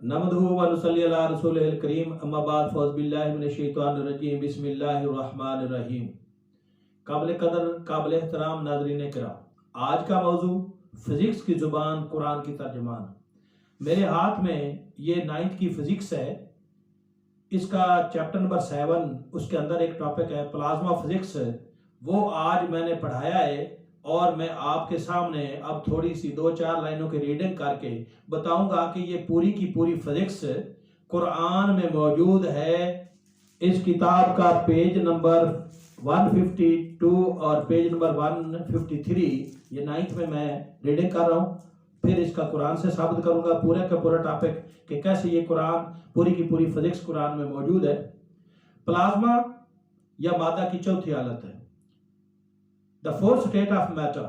नमदहु व नुसल्ली अला रसूलिल करीम अम्मा बाद फौज बिल्लाहि मिनश शैतानिर रजीम बिस्मिल्लाहिर रहमानिर रहीम। काबिल कदर काबिल एहतराम नाज़रीन किराम, आज का मौजू फिज़िक्स की ज़ुबान कुरान की तर्जमान। मेरे हाथ में ये 9th की फिज़िक्स है, इसका चैप्टर नंबर 7, उसके अंदर एक टॉपिक है प्लाज्मा फिज़िक्स। वो आज मैंने पढ़ाया है और मैं आपके सामने अब थोड़ी सी 2-4 लाइनों की रीडिंग करके बताऊंगा कि ये पूरी की पूरी फिज़िक्स कुरान में मौजूद है। इस किताब का पेज नंबर 152 और पेज नंबर 153, ये 9th में मैं रीडिंग कर रहा हूँ। फिर इसका कुरान से साबित करूंगा पूरे का पूरा टॉपिक कि कैसे ये कुरान पूरी की पूरी फिजिक्स कुरान में मौजूद है। प्लाज्मा या मादा की चौथी हालत है, the fourth state of matter.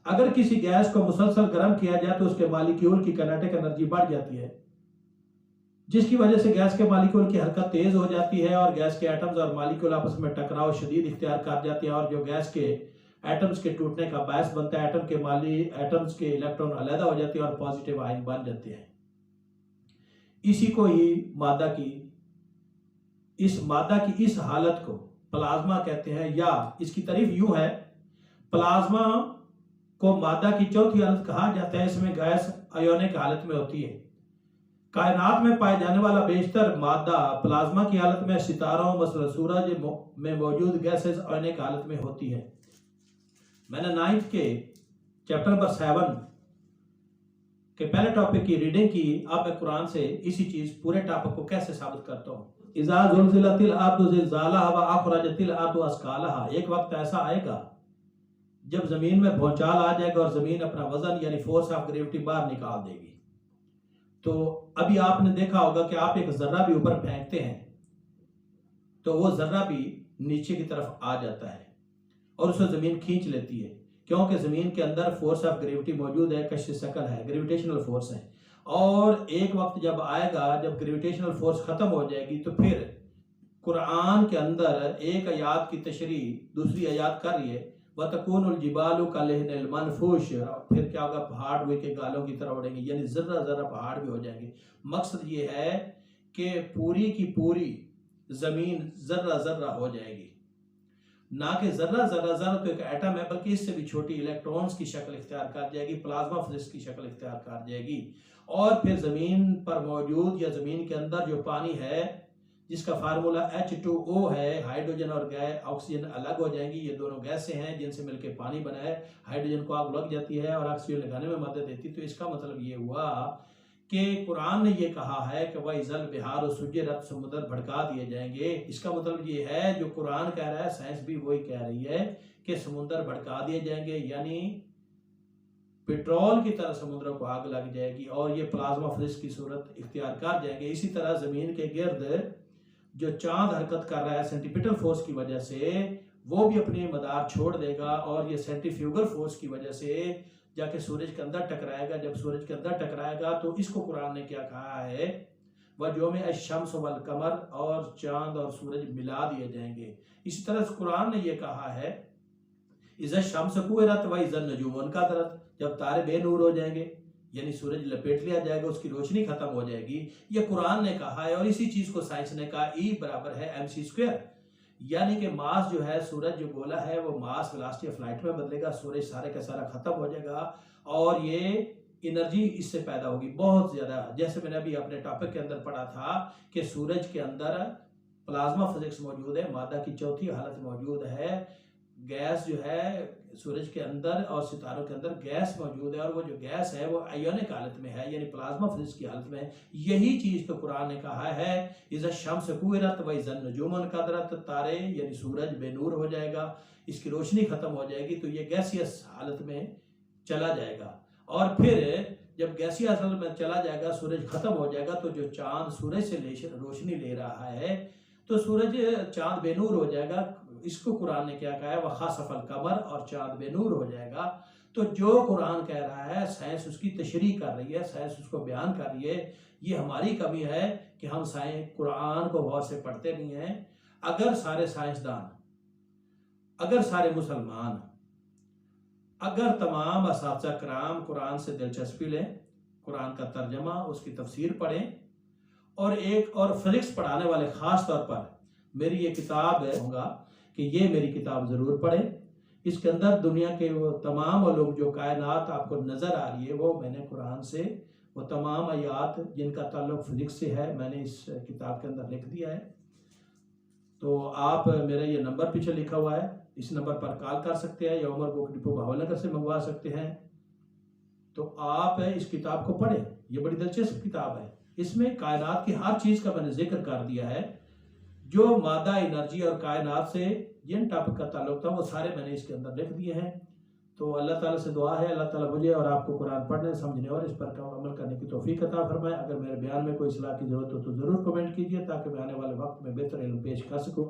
अगर किसी गैस को मुसलसल गर्म किया जाए तो उसके मॉलिक्यूल की काइनेटिक एनर्जी बढ़ जाती है, जिसकी वजह से गैस के मॉलिक्यूल की हरकत तेज हो जाती है और गैस के एटम्स और मॉलिक्यूल आपस में टकराव शदीद इख्तियार कर जाते हैं और जो गैस के एटम्स के टूटने का बायस बनता है। एटम्स के इलेक्ट्रॉन अलग हो जाते हैं और पॉजिटिव आयन बन जाते हैं। इसी को ही मादा की इस हालत को प्लाज्मा कहते हैं, या इसकी तारीफ यूं है, प्लाज्मा को मादा की चौथी हालत कहा जाता है। इसमें गैस आयोनिक हालत में होती है। कायनात में पाए जाने वाला बेशतर मादा प्लाज्मा की हालत में, सितारों मसलन सूरज में मौजूद गैसेस आयोनिक हालत में होती है। मैंने 9th के चैप्टर नंबर 7 के पहले टॉपिक की रीडिंग की। अब मैं कुरान से इसी चीज पूरे टॉपिक को कैसे साबित करता हूँ। इज़ा ज़ुलज़िलतिल अर्दु ज़िलज़ालहा व अखरजतिल अर्दु अस्कालहा। एक वक्त ऐसा आएगा जब जमीन में भूचाल आ जाएगा और जमीन अपना वजन यानी फोर्स ऑफ ग्रेविटी बाहर निकाल देगी। तो अभी आपने देखा होगा कि आप एक जर्रा भी ऊपर फेंकते हैं तो वो जर्रा भी नीचे की तरफ आ जाता है और उसे जमीन खींच लेती है, क्योंकि जमीन के अंदर फोर्स ऑफ ग्रेविटी मौजूद है, कशिश शकल है, ग्रेविटेशनल फोर्स है। और एक वक्त जब आएगा जब ग्रेविटेशनल फोर्स खत्म हो जाएगी तो फिर कुरान के अंदर एक आयत की तशरी दूसरी आयत कर रही है, वतकूनुल जिबालु कलहिनिल मनफूश। फिर क्या होगा, पहाड़ हुए के गालों की तरह उड़ेंगे, यानी जर्रा जर्रा पहाड़ भी हो जाएंगे। मकसद ये है कि पूरी की पूरी जमीन जर्रा जर्रा हो जाएगी, ना कि जर्रा जर्रा जर्रा तो एक एटम है, बल्कि इससे भी छोटी इलेक्ट्रॉन्स की शक्ल इख्तियार कर जाएगी, प्लाज्मा फिजिक्स की शक्ल इख्तियार कर जाएगी। और फिर जमीन पर मौजूद या जमीन के अंदर जो पानी है जिसका फार्मूला H2O है, हाइड्रोजन और ऑक्सीजन अलग हो जाएंगी। ये दोनों गैसें हैं जिनसे मिलकर पानी बना है। हाइड्रोजन को आग लग जाती है और ऑक्सीजन लगाने में मदद देती है। तो इसका मतलब ये हुआ कि कुरान ने ये कहा है कि वह इज़ल बिहार और सुजरत, समुद्र भड़का दिए जाएंगे। इसका मतलब ये है जो कुरान कह रहा है साइंस भी वही कह रही है कि समुद्र भड़का दिए जाएंगे, यानी पेट्रोल की तरह समुद्र को आग लग जाएगी और ये प्लाज्मा फिजिक्स की सूरत इख्तियार कर जाएंगे। इसी तरह जमीन के गिर्द जो चांद हरकत कर रहा है सेंटीपिटल फोर्स की वजह से, वो भी अपनी मदार छोड़ देगा और ये सेंट्रीफ्यूगल फोर्स की वजह से जाके सूरज के अंदर टकराएगा। जब सूरज के अंदर टकराएगा तो इसको कुरान ने क्या कहा है, वह जो में अशम्स वल कमर, और चांद और सूरज मिला दिए जाएंगे। इसी तरह कुरान ने ये कहा है इज़ा शम्स कुविरत व इज़ा नजूम कदरत। जब तारे बेनूर हो जाएंगे यानी सूरज लपेट लिया जाएगा, उसकी रोशनी खत्म हो जाएगी, ये कुरान ने कहा है। और इसी चीज को साइंस ने कहा E बराबर है mc², यानी कि मास जो है सूरज जो गोला है वो मास वेलोसिटी ऑफ लाइट में बदलेगा, सूरज सारे का सारा खत्म हो जाएगा और ये एनर्जी इससे पैदा होगी बहुत ज्यादा। जैसे मैंने अभी अपने टॉपिक के अंदर पढ़ा था कि सूरज के अंदर प्लाज्मा फिजिक्स मौजूद है, मादा की चौथी हालत मौजूद है, गैस जो है सूरज के अंदर और सितारों के अंदर गैस मौजूद है और वो जो गैस है वो आयोनिक हालत में है, यानी प्लाज्मा फिजिक्स की हालत में है। यही चीज तो कुरान ने कहा है इज़ा शम्स कुविरत व इज़ा नजूम कदरत। तारे यानी सूरज बेनूर हो जाएगा, इसकी रोशनी खत्म हो जाएगी तो ये गैसियस हालत में चला जाएगा। और फिर जब गैसियस हालत में चला जाएगा, सूरज खत्म हो जाएगा, तो जो चांद सूरज से रोशनी ले रहा है तो सूरज चांद बेनूर हो जाएगा। इसको कुरान ने क्या कहा है, वह खासफल कमर, और चांद बेनूर हो जाएगा। तो जो कुरान कह रहा है साइंस उसकी तशरीह कर रही है, साइंस उसको बयान कर रही है। ये हमारी कमी है कि हम साइंस कुरान को गौर से पढ़ते नहीं हैं। अगर सारे साइंसदान, अगर सारे मुसलमान, अगर तमाम असातिज़ा कराम कुरान से दिलचस्पी लें, कुरान का तर्जमा उसकी तफसीर पढ़ें और फिजिक्स पढ़ाने वाले खास तौर पर मेरी ये किताब होगा कि ये मेरी किताब ज़रूर पढ़ें। इसके अंदर दुनिया के वो तमाम वो लोग जो कायनात आपको नज़र आ रही है वो मैंने कुरान से वो तमाम आयात जिनका ताल्लुक फिजिक्स से है मैंने इस किताब के अंदर लिख दिया है। तो आप मेरा ये नंबर पीछे लिखा हुआ है, इस नंबर पर कॉल कर सकते हैं या उमर बुक डिपो भावनगर से मंगवा सकते हैं। तो आप इस किताब को पढ़ें, ये बड़ी दिलचस्प किताब है। इसमें कायनात की हर चीज़ का मैंने जिक्र कर दिया है, जो मादा एनर्जी और कायनात से जिन टॉपिक का ताल्लुक था वो सारे मैंने इसके अंदर लिख दिए हैं। तो अल्लाह ताला से दुआ है अल्लाह ताला मुझे और आपको कुरान पढ़ने समझने और इस पर अमल करने की तौफीक अता फरमाए। अगर मेरे बयान में कोई सलाह की ज़रूरत हो तो ज़रूर कमेंट कीजिए ताकि मैं आने वाले वक्त में बेहतर इल्म पेश कर सकूँ।